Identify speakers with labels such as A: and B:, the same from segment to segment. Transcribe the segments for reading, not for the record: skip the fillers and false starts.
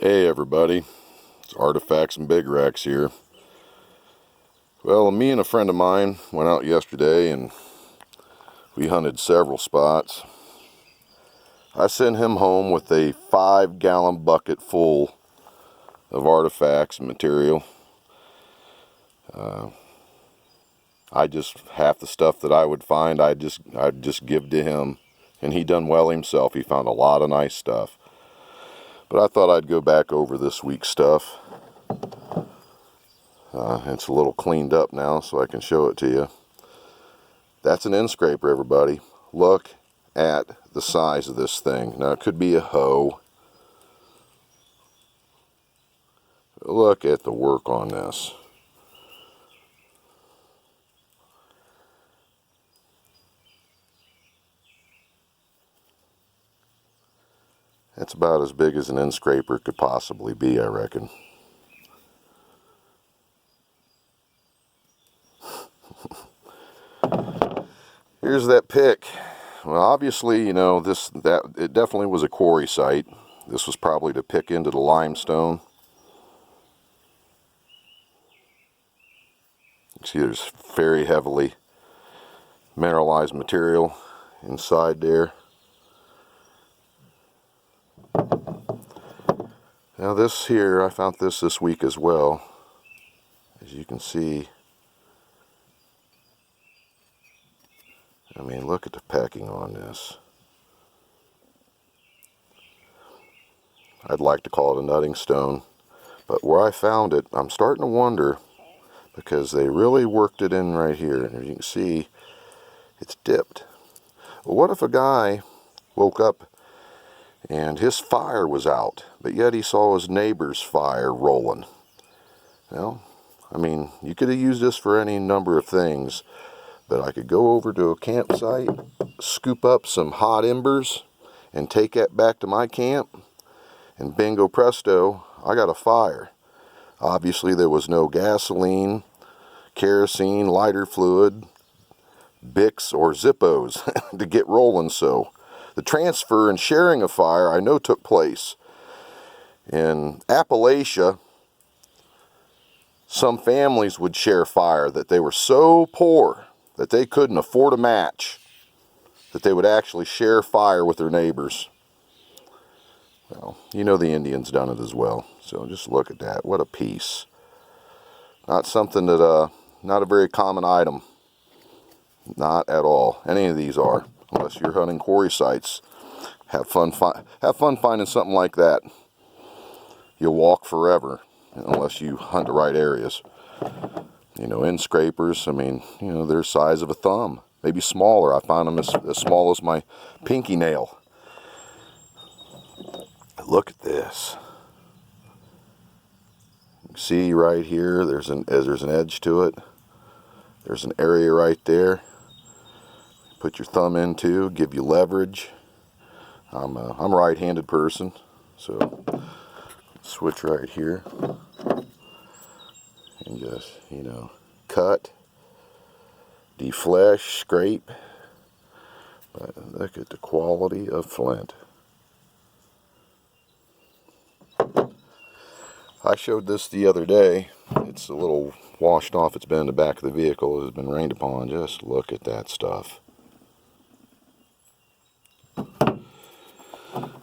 A: Hey everybody, it's Artifacts and Big Rex here. Well, me and a friend of mine went out yesterday and we hunted several spots. I sent him home with a 5-gallon bucket full of artifacts and material. Half the stuff that I would find I'd just give to him, and he done well himself. He found a lot of nice stuff. But I thought I'd go back over this week's stuff. It's a little cleaned up now, so I can show it to you. That's an end scraper, everybody. Look at the size of this thing. Now, it could be a hoe. Look at the work on this. That's about as big as an end scraper could possibly be, I reckon. Here's that pick. Well, obviously, you know, it definitely was a quarry site. This was probably to pick into the limestone. You see there's very heavily mineralized material inside there. Now this here, I found this week as well. As you can see, I mean, look at the pecking on this. I'd like to call it a nutting stone, but where I found it, I'm starting to wonder, because they really worked it in right here, and as you can see, it's dipped. Well, what if a guy woke up and his fire was out, but yet he saw his neighbor's fire rolling? Well, I mean, you could have used this for any number of things, but I could go over to a campsite, scoop up some hot embers, and take that back to my camp, and bingo presto, I got a fire. Obviously there was no gasoline, kerosene, lighter fluid, Bix or Zippos to get rolling, so the transfer and sharing of fire I know took place. In Appalachia, some families would share fire that they were so poor that they couldn't afford a match, that they would actually share fire with their neighbors. Well, you know the Indians done it as well. So just look at that. What a piece. Not something that, not a very common item. Not at all. Any of these are, unless you're hunting quarry sites. Have fun finding something like that. You'll walk forever, unless you hunt the right areas. You know, end scrapers, I mean, you know, they're the size of a thumb. Maybe smaller. I found them as small as my pinky nail. Look at this. See right here, there's an edge to it. There's an area right there. Put your thumb into, give you leverage. I'm a right-handed person, so switch right here and just, you know, cut, deflesh, scrape. But look at the quality of flint. I showed this the other day. It's a little washed off. It's been in the back of the vehicle. It has been rained upon. Just look at that stuff.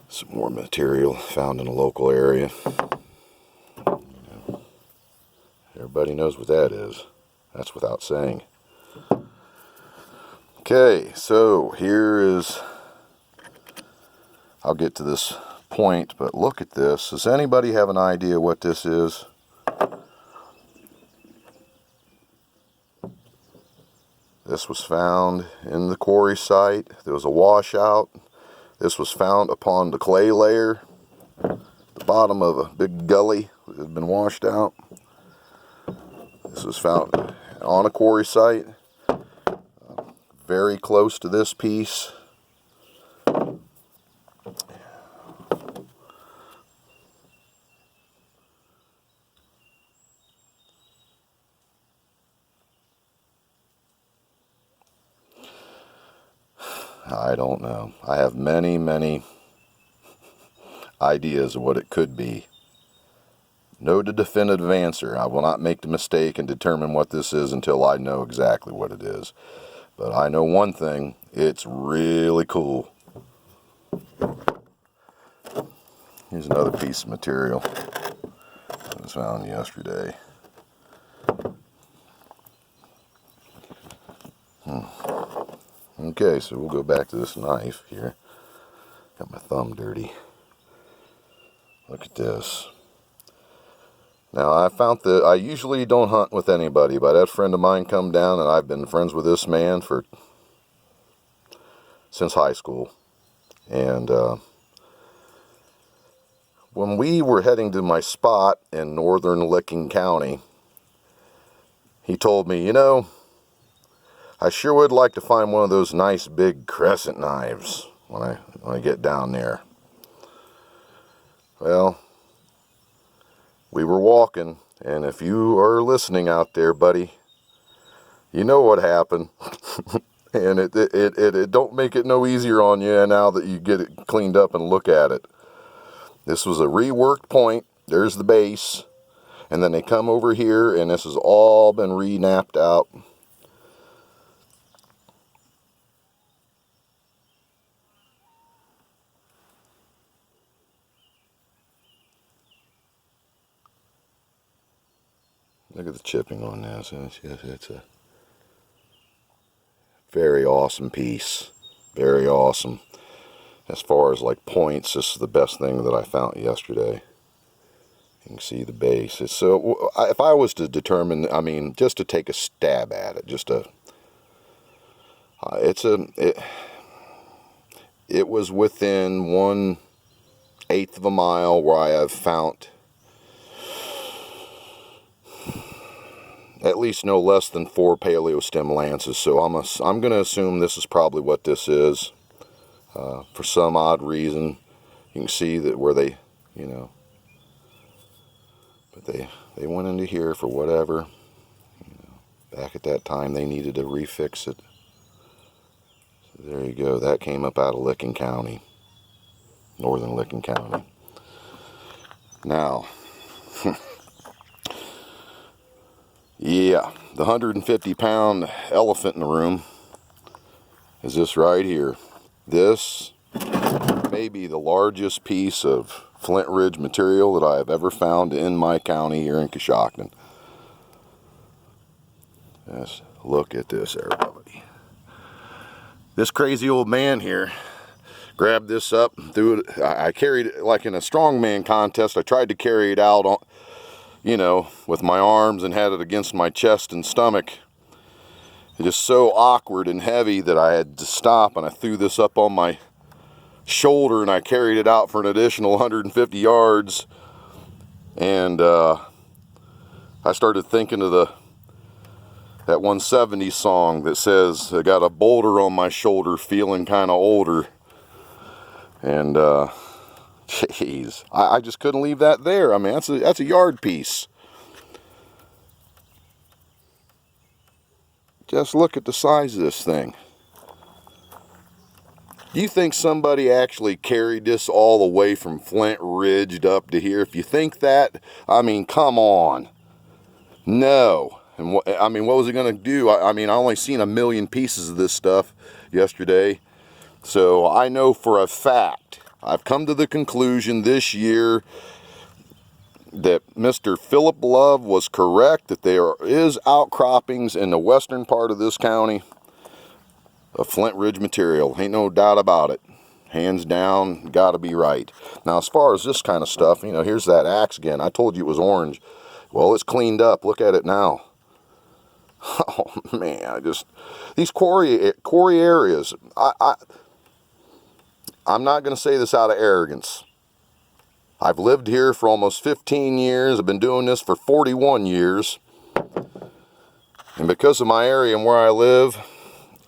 A: Some more material found in a local area. Everybody knows what that is. That's without saying. Okay, so here is, I'll get to this point, but look at this. Does anybody have an idea what this is? This was found in the quarry site. There was a washout. This was found upon the clay layer, the bottom of a big gully that had been washed out. This was found on a quarry site, very close to this piece. I don't know. I have many ideas of what it could be. No definitive answer. I will not make the mistake and determine what this is until I know exactly what it is. But I know one thing, it's really cool. Here's another piece of material that was found yesterday. Okay, so we'll go back to this knife here. Got my thumb dirty. Look at this. Now I found that I usually don't hunt with anybody, but I had a friend of mine come down, and I've been friends with this man since high school. And when we were heading to my spot in northern Licking County, he told me, you know, I sure would like to find one of those nice big crescent knives when I get down there. Well, we were walking, and if you are listening out there, buddy, you know what happened. And it don't make it no easier on you now that you get it cleaned up and look at it. This was a reworked point. There's the base. And then they come over here, and this has all been re-napped out. Look at the chipping on this. It's a very awesome piece. Very awesome. As far as like points, this is the best thing that I found yesterday. You can see the base. So if I was to determine, I mean, just to take a stab at it, it was within 1/8 of a mile where I have found at least no less than 4 paleo stem lances. So I'm going to assume this is probably what this is. For some odd reason, you can see that where they, you know, but they went into here for whatever. You know, back at that time, they needed to refix it. So there you go. That came up out of Licking County, northern Licking County. Now, yeah, the 150-pound elephant in the room is this right here. This may be the largest piece of Flint Ridge material that I have ever found in my county here in Coshocton. Just look at this, everybody. This crazy old man here grabbed this up, threw it. I carried it like in a strongman contest. I tried to carry it out on, you know, with my arms and had it against my chest and stomach. It's just so awkward and heavy that I had to stop, and I threw this up on my shoulder and I carried it out for an additional 150 yards. And I started thinking of that 170 song that says, I got a boulder on my shoulder, feeling kind of older. And jeez, I just couldn't leave that there. I mean, that's a yard piece. Just look at the size of this thing. Do you think somebody actually carried this all the way from Flint Ridge up to here? If you think that, I mean, come on. No. And what was it going to do? I mean, I only seen 1 million pieces of this stuff yesterday. So I know for a fact, I've come to the conclusion this year that Mr. Philip Love was correct, that there is outcroppings in the western part of this county of Flint Ridge material. Ain't no doubt about it. Hands down, gotta be right. Now, as far as this kind of stuff, you know, here's that axe again. I told you it was orange. Well, it's cleaned up. Look at it now. Oh, man, these quarry areas, I'm not going to say this out of arrogance. I've lived here for almost 15 years. I've been doing this for 41 years. And because of my area and where I live,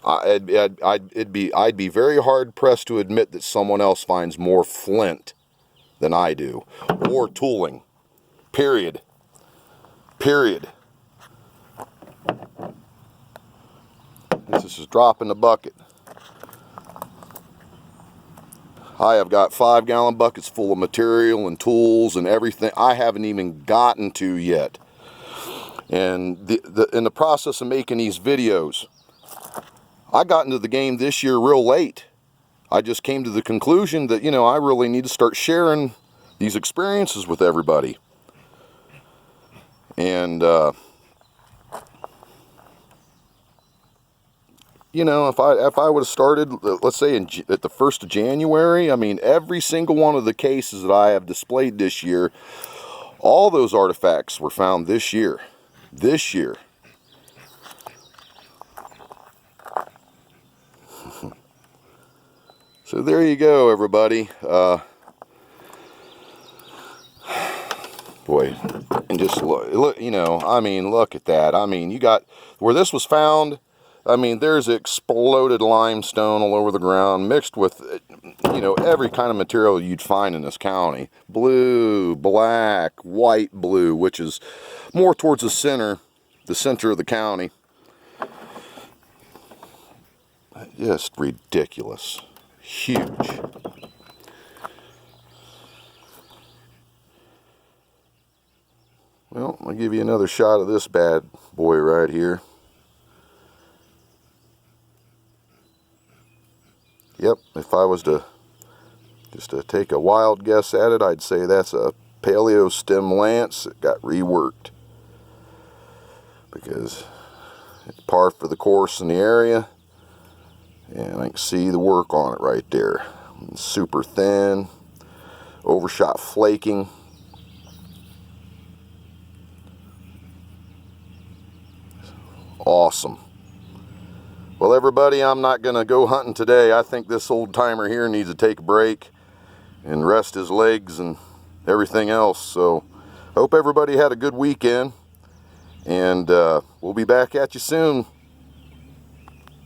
A: I'd be very hard pressed to admit that someone else finds more flint than I do, or tooling. Period. This is a drop in the bucket. I have got 5-gallon buckets full of material and tools and everything I haven't even gotten to yet. And in the process of making these videos, I got into the game this year real late. I just came to the conclusion that, you know, I really need to start sharing these experiences with everybody. And, you know, if I would have started, let's say at the 1st of January, I mean, every single one of the cases that I have displayed this year, all those artifacts were found this year. This year. So there you go, everybody. Boy, and just look, you know, I mean, look at that. I mean, you got where this was found. I mean, there's exploded limestone all over the ground, mixed with, you know, every kind of material you'd find in this county. Blue, black, white blue, which is more towards the center of the county. Just ridiculous. Huge. Well, I'll give you another shot of this bad boy right here. Yep, if I was to just to take a wild guess at it, I'd say that's a Paleo stem lance that got reworked, because it's par for the course in the area, and I can see the work on it right there. It's super thin, overshot flaking. Awesome. Well, everybody, I'm not going to go hunting today. I think this old timer here needs to take a break and rest his legs and everything else. So, hope everybody had a good weekend, and we'll be back at you soon.